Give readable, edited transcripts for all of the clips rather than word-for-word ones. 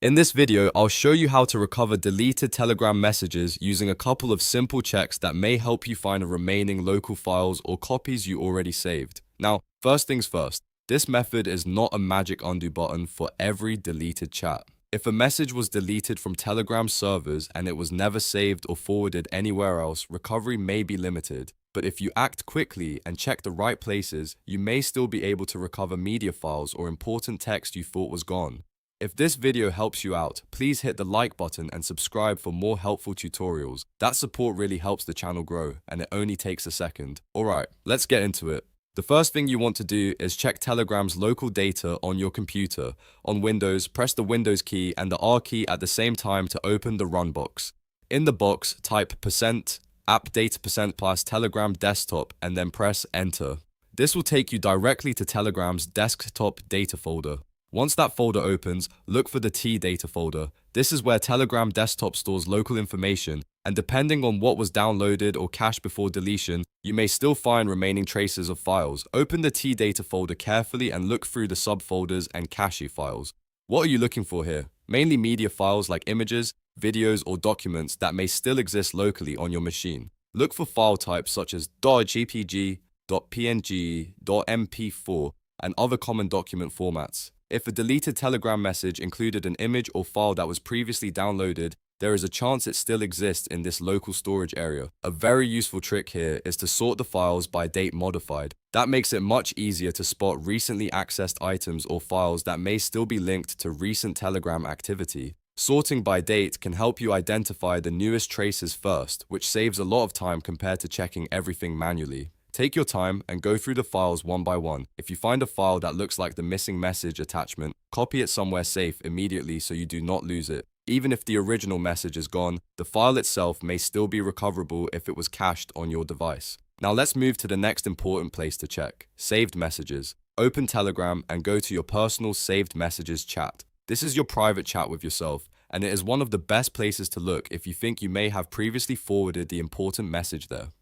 In this video, I'll show you how to recover deleted Telegram messages using a couple of simple checks that may help you find the remaining local files or copies you already saved. Now, first things first, this method is not a magic undo button for every deleted chat. If a message was deleted from Telegram servers and it was never saved or forwarded anywhere else, recovery may be limited. But if you act quickly and check the right places, you may still be able to recover media files or important text you thought was gone. If this video helps you out, please hit the like button and subscribe for more helpful tutorials. That support really helps the channel grow, and it only takes a second. Alright, let's get into it. The first thing you want to do is check Telegram's local data on your computer. On Windows, press the Windows key and the R key at the same time to open the Run box. In the box, type %appdata% + Telegram desktop and then press Enter. This will take you directly to Telegram's desktop data folder. Once that folder opens, look for the tdata folder. This is where Telegram desktop stores local information, and depending on what was downloaded or cached before deletion, you may still find remaining traces of files. Open the tdata folder carefully and look through the subfolders and cache files. What are you looking for here? Mainly media files like images, videos, or documents that may still exist locally on your machine. Look for file types such as .jpg, .png, .mp4, and other common document formats. If a deleted Telegram message included an image or file that was previously downloaded, there is a chance it still exists in this local storage area. A very useful trick here is to sort the files by date modified. That makes it much easier to spot recently accessed items or files that may still be linked to recent Telegram activity. Sorting by date can help you identify the newest traces first, which saves a lot of time compared to checking everything manually. Take your time and go through the files one by one. If you find a file that looks like the missing message attachment, copy it somewhere safe immediately so you do not lose it. Even if the original message is gone, the file itself may still be recoverable if it was cached on your device. Now let's move to the next important place to check: saved messages. Open Telegram and go to your personal saved messages chat. This is your private chat with yourself, and it is one of the best places to look if you think you may have previously forwarded the important message there.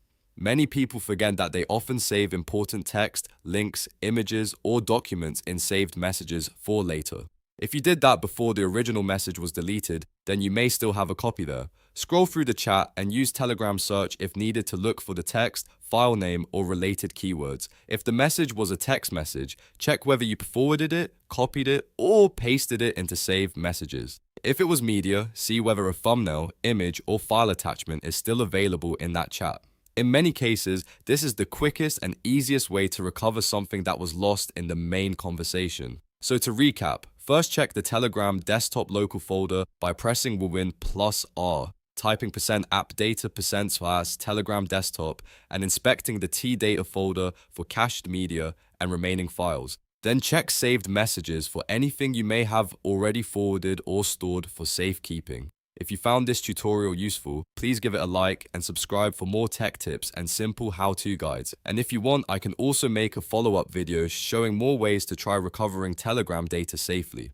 Many people forget that they often save important text, links, images, or documents in saved messages for later. If you did that before the original message was deleted, then you may still have a copy there. Scroll through the chat and use Telegram search if needed to look for the text, file name, or related keywords. If the message was a text message, check whether you forwarded it, copied it, or pasted it into saved messages. If it was media, see whether a thumbnail, image, or file attachment is still available in that chat. In many cases, this is the quickest and easiest way to recover something that was lost in the main conversation. So to recap, first check the Telegram desktop local folder by pressing Win +R, typing %appdata% / Telegram desktop, and inspecting the tdata folder for cached media and remaining files. Then check saved messages for anything you may have already forwarded or stored for safekeeping. If you found this tutorial useful, please give it a like and subscribe for more tech tips and simple how-to guides. And if you want, I can also make a follow-up video showing more ways to try recovering Telegram data safely.